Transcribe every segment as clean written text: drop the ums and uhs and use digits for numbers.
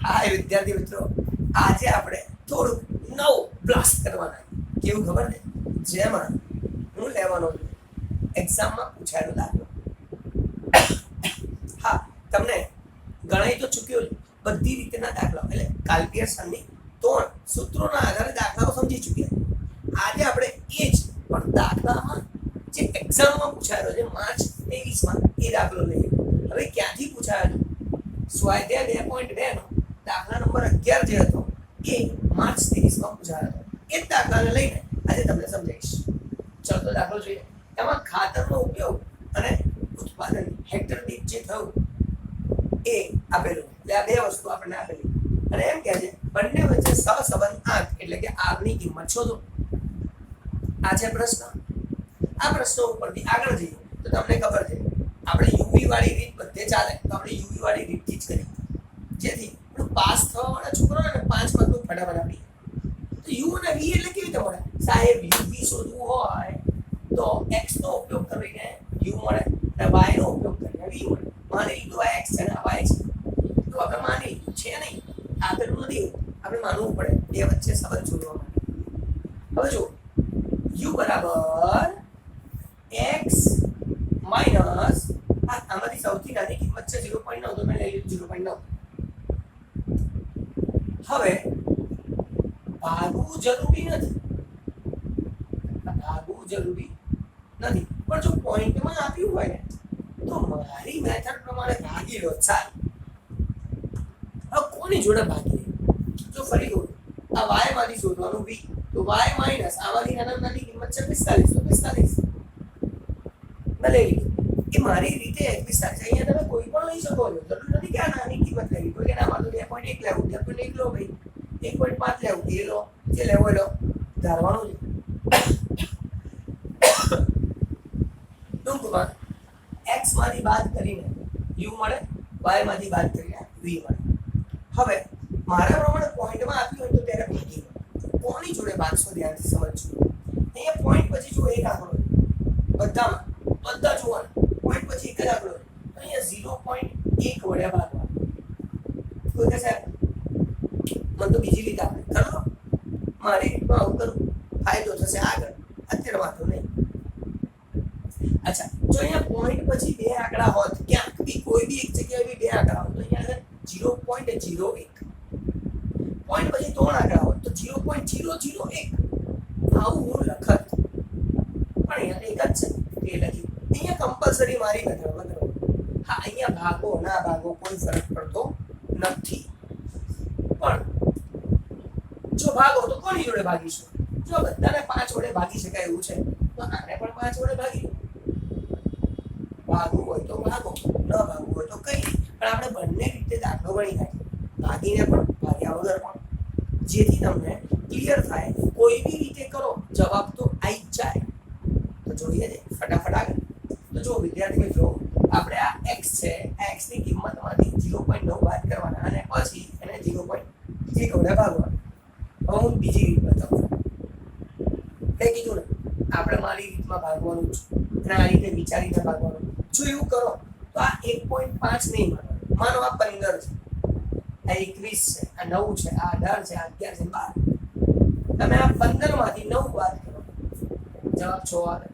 હાય વિદ્યાર્થી મિત્રો, આજે આપણે થોડુંક નવું બ્લાસ્ટ કરવાના. કેવું ખબર છે? જેમાં હું લેવાનો છું એક્ઝામમાં પૂછાયેલો દાખલો. હા, તમને ગણાઈ તો ચૂક્યો છે બધી રીતના દાખલાઓ, એટલે કાલ્ક્યુલેશનની 3 સૂત્રોના આધારે દાખલાઓ સમજી ચૂક્યા. આજે આપણે એ જ પણ દાખલામાં જે એક્ઝામમાં પૂછાયેલો છે માર્ચ 23માં એ દાખલો લઈએ. હવે ક્યાંથી પૂછાયેલો? સ્વાધ્યાય 2.2 નો દાખલા નંબર 11 જે હતો એ માર્ચ 23માં પૂછાયો હતો. એ જ દાખલાને લઈને આજે તમને સમજાવીશ. ચલો તો દાખલો જોઈએ. એમાં ખાતરનો ઉપયોગ અને ઉત્પાદન હેક્ટર દીઠ જે થયું એ આપેલું. એટલે આ બે વસ્તુ આપણને આપેલી અને એમ કહે છે બંને વચ્ચે સહસંબંધ આંક એટલે કે આગની કિંમત શોધો. આ છે પ્રશ્ન. આ પ્રશ્નો ઉપરથી આગળ જઈએ તો તમને ખબર છે આપણે યુવી વાળી રીત બધે ચાલે, તો આપણે યુવી વાળી રીતથી જ કરીએ, જેથી પાસ થવા વાળા છોકરાઓને 5 માર્કનું ફટાફટ આપીએ. તો યુ અને વી એટલે કેવી રીતે મળે? સાહેબ યુવી શોધવું હોય તો x નો ઉપયોગ કરીને u મળે અને y નો ઉપયોગ કરીને v મળે. માની લીધું આ x છે અને આ y છે, તો આપણે માની લીધું છે નહીં, આપેલું નથી, આપણે માનવું પડે બે વચ્ચે સંબંધ શોધવા માટે. હવે જો u બરાબર x માઈનસ આમાંથી સૌથી નાની કિંમત છે 0.9, તો મેં લઈ લીધું 0.9. હવે ભાગવું જરૂરી નથી, પણ જો પોઈન્ટમાં આપ્યું હોય ને તો મારી મેથડ પ્રમાણે ભાગી લો ચાલ. હવે કોની જોડે ભાગીએ? જો ફરી કહું, આ y માંથી શોધવાનું v, તો y માઈનસ આમાંથી નાની કિંમત છે 45, તો 45 મેં લઈ લીધું. એ મારી રીતે 45 અહીંયા તમે કોઈ પણ લઈ શકો છો, જરૂર નથી કે આ નાની કિંમત લેવી. કોઈ કે ના મારે 2.1 લેવું, 2.1 લો ભાઈ, 1.5 લેવું, એ લો, જે લેવો એ લો, ધારવાનું છે. ટૂંકમાં x માંથી બાદ કરીને u મળે, y માંથી બાદ કરીને v મળે. હવે મારા પ્રમાણે પોઈન્ટમાં આપ્યું હોય તો ત્યારે ભાગી લો. કોની જોડે ભાગશો ધ્યાનથી સમજજો. અહીંયા પોઈન્ટ પછી જો એક આંકડો બધામાં બધા જોવાનું, પોઈન્ટ પછી એક જ આંકડો, અહીંયા 0.1 વડે ભાગવાનું. કોઈ કહે સાહેબ મને તો બીજી રીતે આપણે કરો, મારી રીતમાં આવું કરું ફાયદો થશે આગળ, અત્યારે વાંધો નહીં. અચ્છા, જો અહીંયા પોઈન્ટ પછી બે આંકડા હોત, ક્યાંક બી કોઈ બી એક જગ્યાએ બી બે આંકડા હોત, તો અહીંયા 0.01, પોઈન્ટ પછી 3 આંકડા હોત તો 0.001 આવું હું લખત. પણ અહીંયા એક જ છે એ લખ્યું. અહીંયા કમ્પલસરી મારી મેથડ બદલો. હા, અહીંયા ભાગો ના ભાગો કોઈ ફરક પડતો નથી, પણ જો ભાગો તો કોની જોડે ભાગીશું? જો બધાને 5 વડે ભાગી શકાય એવું છે તો આને પણ 5 વડે ભાગી લો. ભાગવું હોય તો ભાગો, ન ભાગવું હોય તો કઈ નહીં, પણ આપણે બંને રીતે દાખલો ગણી નાખીએ, ભાગીને પણ ભાગ્યા વગર પણ, જેથી તમને ક્લિયર થાય. કોઈ બી રીતે કરો જવાબ તો આવી જ જાય. તો જોઈએ છે ફટાફટ આગળ. તો જો વિદ્યાર્થી મિત્રો, આપણે આ x છે, x ની કિંમતમાંથી 0.9 બાદ કરવાના અને પછી એને 0.1 વડે ભાગવાના. હવે હું બીજી રીત બતાવું. મેં કીધું ને આપણે મારી રીતમાં ભાગવાનું છે અને આ રીતે વિચારીને ભાગવાનું. જો એવું કરો તો આ 1.5 નહીં માનો, માનો આ 15 છે, આ 21 છે, આ 9 છે, આ 18 છે, આ 11 છે, 12. તમે આ 15 માંથી 9 બાદ કરો, જવાબ 6 આવે.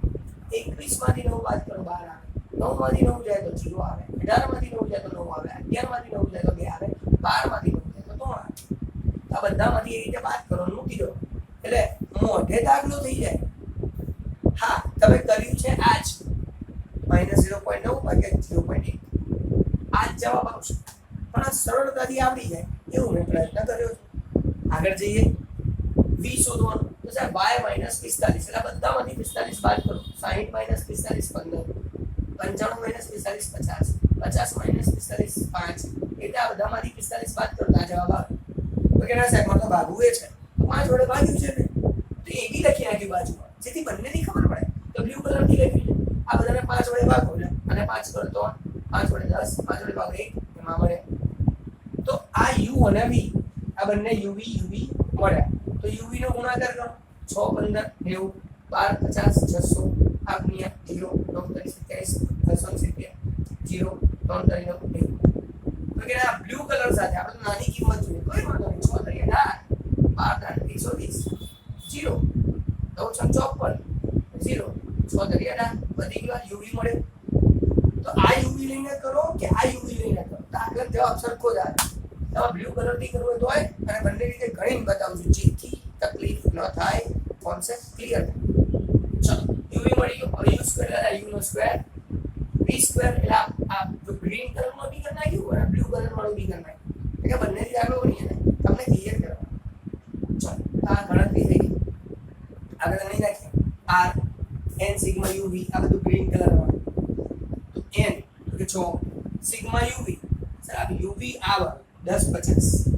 21 માંથી 9 બાદ કરો, 12 આવે. 9 માંથી 9 જાય તો 0 આવે. 18 માંથી 9 જાય તો 9 આવે. 11 માંથી 9 જાય તો 2 આવે. 12 માંથી 9 જાય તો 3 આવે. આ બધામાંથી એ રીતે બાદ કરો, મૂકી દો, એટલે મોઢે દાખલો થઈ જાય. હા, તમે કર્યું છે આ જ -0.9 ભાગ્યા 0.1, આ જ જવાબ આવશે. પણ આ સરળતાથી આવડી જાય એવું મેં પ્રયત્ન કર્યો છે. આગળ જઈએ. v શોધવાનું તો સાહેબ y - 45, એટલે બધામાંથી 45 બાદ કરો. 60 - 45 15, 95 - 45 50, 50 - 45 5, એટલે આ બધામાંથી 45 બાદ કરો તો આ જવાબ આવે. તો કે ના સાહેબ મને ભાગવું એ છે તો 5 વડે ભાગ્યું છે ને, તો એ બી લખી નાખ્યું બાજુમાં, જેથી બંનેની ખબર પડે. તો બ્લુ કલરથી લખ્યું છે આ બધાને 5 વડે ભાગો અને 5 કરો તો 5 વડે 10, 5 વડે ભાગો 1, એમાં મળે. તો આ u અને v આ બંને uv મળ્યા. તો uv નો ગુણાકાર કરો, 6 15 90 12 50 600 8 0 9 27 0 3 3 90. તો તો કે આ બ્લુ કલર સાથે આપણે નાની કિંમત જોઈએ કોઈ વાંધો નહીં 6 તરીકે 18 120 0 954 0 6 તરીકે 18 બધી ગયો યુવી મળે તો આ યુવી લઈને કરો કે આ યુવી લઈને કરો દાખલા જવાબ સરખો જ આવે તમે બ્લુ કલર થી કરવો તો હોય અને બંને રીતે ગણીને બતાવજો જેથી તકલીફ ન થાય કોન્સેપ્ટ ક્લિયર થાય ચલો યુવી મળી ગયો હવે u square you know square v square એટલે આ જો ગ્રીન કલર નો બી કરી નાખ્યું અને બ્લુ કલર વાળું બી કરી નાખ્યું એટલે બંને રીતે આગળ વળીએ ને તમને ક્લિયર કરવાનું ચલો આ ગણતરી થઈ ગઈ આગળ ગણી નાખીએ r n સિગ્મા uv આ બધું ગ્રીન કલર વાળું તો n તો કે 6 સિગ્મા uv સર આ uv આવે 10 50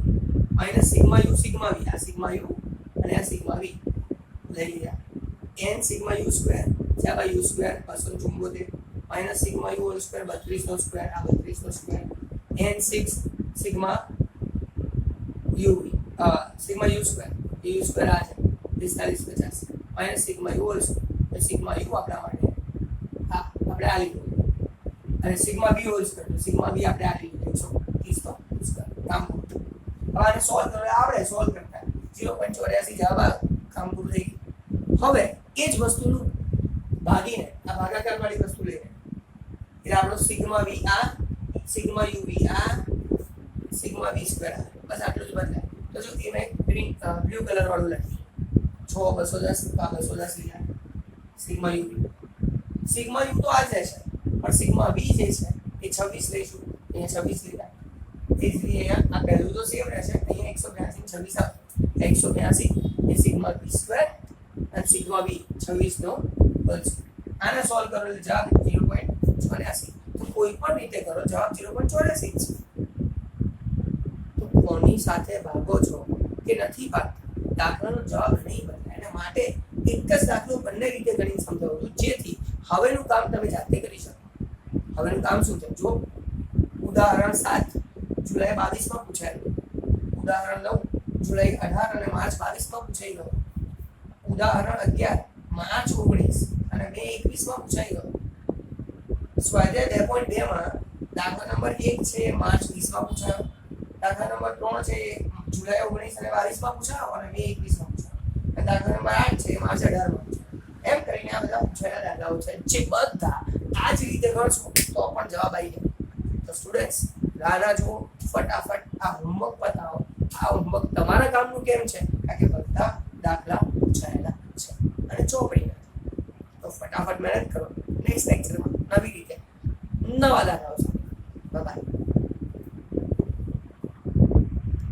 minus sigma u sigma v આ સિગ્મા u અને આ સિગ્મા v લઈ લીધા n સિગ્મા u સ્ક્વેર છે આ u square 274 minus sigma u whole square 32 નો સ્ક્વેર આ 32 નો square n 6 sigma uv sigma u square u square આ છે 45 50 minus sigma u whole square sigma u આપણા માટે આપણે આ લીધું અને sigma b whole square sigma b આપણે આ લીધું 130 નો સ્ક્વેર કામ પૂરું હવે આને સોલ્વ કરવા આવડે સોલ્વ કરતા 0.84 જવાબ આવે કામ પૂરું થઈ ગયું હવે એ જ વસ્તુનું ભાગીને આ ભાગાકાર વાળી વસ્તુ લઈને એટલે આપણો સિગ્મા v આ સિગ્મા uv આ સિગ્મા v સ્ક્વેર બસ આટલું જ બદલાય તો જો એ મેં ગ્રીન બ્લુ કલર વાળું લખી 6 210 210 લીધા સિગ્મા uv સિગ્મા u તો આ જ છે પણ સિગ્મા v જે છે એ 26 લઈશું અહીંયા 26 લીધા એ જ રીતે અહીંયા આ પહેલું તો સેમ રહેશે અહીંયા 182 26 આવે 182 એ સિગ્મા v સ્ક્વેર અને સિગ્મા v 26 નો હોલ સ્ક્વેર આને સોલ્વ કરો એટલે જવાબ 0.84 તો કોઈ પણ રીતે કરો જવાબ 0.84 છે તો કોની સાથે ભાગો છો કે નથી ભાગતા દાખલાનો જવાબ નહીં બદલાય એના માટે એક જ દાખલો બંને રીતે ગણીને સમજાવું છું જેથી હવેનું કામ તમે જાતે કરી શકો હવેનું કામ શું છે જો ઉદાહરણ 7 જુલાઈ 22 માં પૂછાયેલું ઉદાહરણ 9 જુલાઈ 18 અને માર્ચ 22 માં પૂછાઈ ગયું ઉદાહરણ 11 માર્ચ 19 અને મે 21 માં પૂછાઈ ગયું સ્વાધ્યાય 2.2 માં દાખલા નંબર 1 છે માર્ચ 20 માં પૂછાયો દાખલા નંબર 3 છે જુલાઈ 19 અને 22 માં પૂછાયો અને મે 21 માં પૂછાયો અને દાખલા નંબર 8 છે માર્ચ 18 માં પૂછાયો એમ કરીને આ બધા પૂછાયેલા દાખલાઓ છે જે બધા આ જ રીતે ગણશો તો પણ જવાબ આવી જાય તો સ્ટુડન્ટ્સ રાના જુઓ ફટાફટ આ હોમવર્ક પતાવો આ હોમવર્ક તમારા કામનું કેમ છે કારણ કે બધા દાખલા પૂછાયેલા છે અને ચોપડી તો ફટાફટ મહેનત કરો નેક્સ્ટ લેક્ચરમાં નવી રીતે નવા દાખલાઓ સાથે બાય બાય